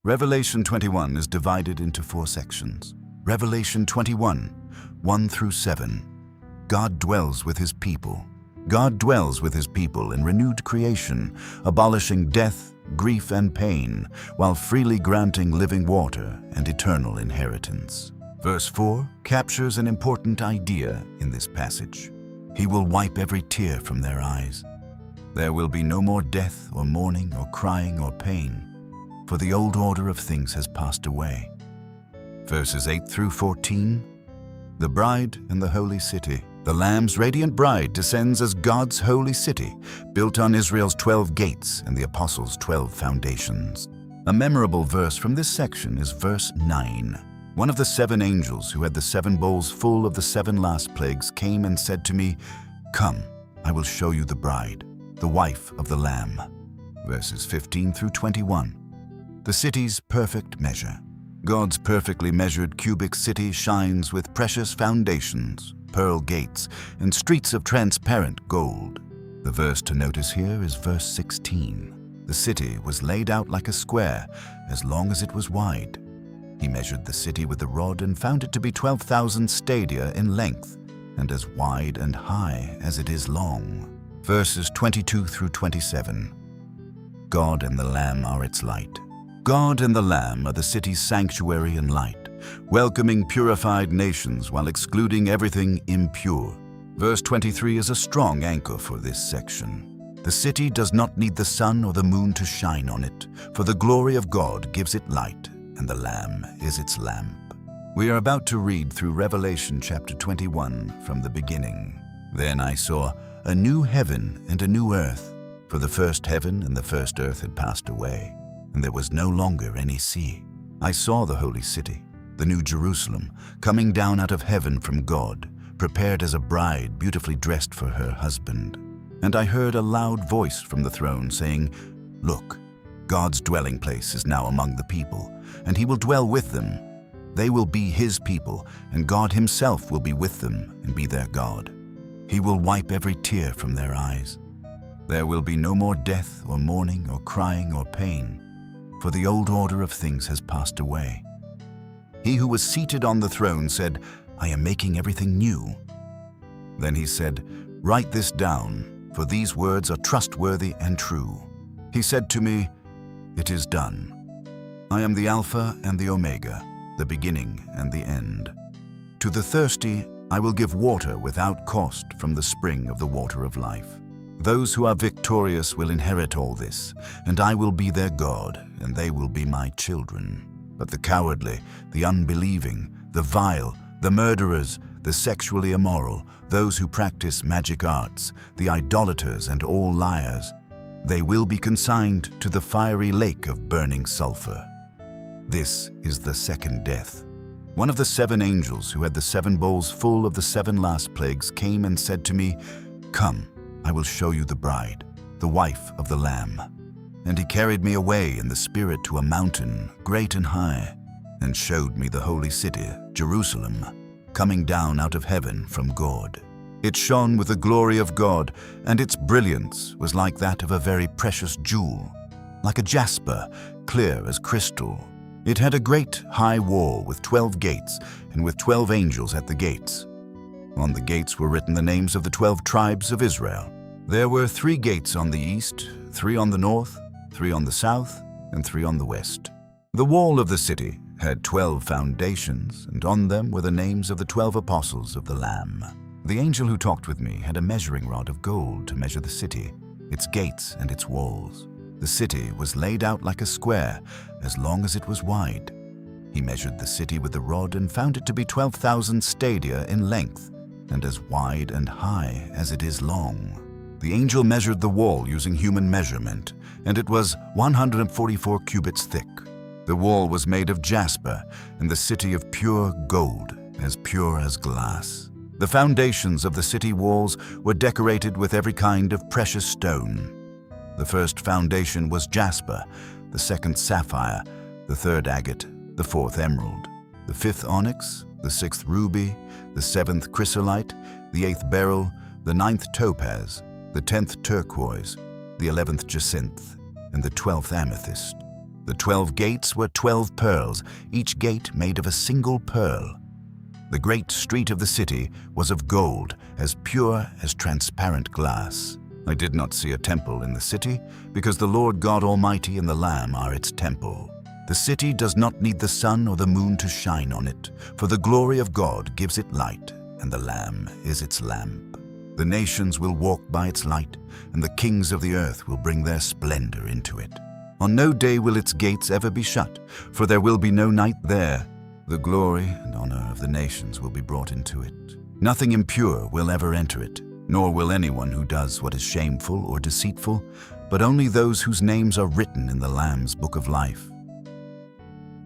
Revelation 21 is divided into 4 sections. Revelation 21, 1 through 7. God dwells with his people. God dwells with his people in renewed creation, abolishing death, grief, and pain, while freely granting living water and eternal inheritance. Verse 4 captures an important idea in this passage. He will wipe every tear from their eyes. There will be no more death or mourning or crying or pain, for the old order of things has passed away. Verses 8 through 14. The bride and the holy city. The Lamb's radiant bride descends as God's holy city, built on Israel's 12 gates and the apostles' 12 foundations. A memorable verse from this section is verse 9. One of the 7 angels who had the 7 bowls full of the 7 last plagues came and said to me, "Come, I will show you the bride, the wife of the Lamb." Verses 15 through 21. The city's perfect measure. God's perfectly measured cubic city shines with precious foundations, pearl gates, and streets of transparent gold. The verse to notice here is verse 16. The city was laid out like a square, as long as it was wide. He measured the city with a rod and found it to be 12,000 stadia in length, and as wide and high as it is long. Verses 22 through 27. God and the Lamb are its light. God and the Lamb are the city's sanctuary and light, welcoming purified nations while excluding everything impure. Verse 23 is a strong anchor for this section. The city does not need the sun or the moon to shine on it, for the glory of God gives it light, and the Lamb is its lamp. We are about to read through Revelation chapter 21 from the beginning. Then I saw a new heaven and a new earth, for the first heaven and the first earth had passed away, and there was no longer any sea. I saw the holy city, the new Jerusalem, coming down out of heaven from God, prepared as a bride beautifully dressed for her husband. And I heard a loud voice from the throne saying, "Look, God's dwelling place is now among the people, and he will dwell with them. They will be his people, and God himself will be with them and be their God. He will wipe every tear from their eyes. There will be no more death or mourning or crying or pain, for the old order of things has passed away." He who was seated on the throne said, "I am making everything new." Then he said, "Write this down, for these words are trustworthy and true." He said to me, "It is done. I am the Alpha and the Omega, the beginning and the end. To the thirsty I will give water without cost from the spring of the water of life. Those who are victorious will inherit all this, and I will be their God, and they will be my children. But the cowardly, the unbelieving, the vile, the murderers, the sexually immoral, those who practice magic arts, the idolaters and all liars, they will be consigned to the fiery lake of burning sulfur. This is the second death." One of the 7 angels who had the 7 bowls full of the 7 last plagues came and said to me, "Come, I will show you the bride, the wife of the Lamb." And he carried me away in the Spirit to a mountain, great and high, and showed me the holy city, Jerusalem, coming down out of heaven from God. It shone with the glory of God, and its brilliance was like that of a very precious jewel, like a jasper, clear as crystal. It had a great high wall with 12 gates, and with 12 angels at the gates. On the gates were written the names of the 12 tribes of Israel. There were 3 gates on the east, 3 on the north, 3 on the south, and 3 on the west. The wall of the city had 12 foundations, and on them were the names of the 12 apostles of the Lamb. The angel who talked with me had a measuring rod of gold to measure the city, its gates and its walls. The city was laid out like a square, as long as it was wide. He measured the city with the rod and found it to be 12,000 stadia in length, and as wide and high as it is long. The angel measured the wall using human measurement, and it was 144 cubits thick. The wall was made of jasper, and the city of pure gold, as pure as glass. The foundations of the city walls were decorated with every kind of precious stone. The first foundation was jasper, the second sapphire, the third agate, the fourth emerald, the fifth onyx, the sixth ruby, the seventh chrysolite, the eighth beryl, the ninth topaz, the 10th turquoise, the 11th jacinth, and the 12th amethyst. The 12 gates were 12 pearls, each gate made of a single pearl. The great street of the city was of gold, as pure as transparent glass. I did not see a temple in the city, because the Lord God Almighty and the Lamb are its temple. The city does not need the sun or the moon to shine on it, for the glory of God gives it light, and the Lamb is its lamp. The nations will walk by its light, and the kings of the earth will bring their splendor into it. On no day will its gates ever be shut, for there will be no night there. The glory and honor of the nations will be brought into it. Nothing impure will ever enter it, nor will anyone who does what is shameful or deceitful, but only those whose names are written in the Lamb's book of life.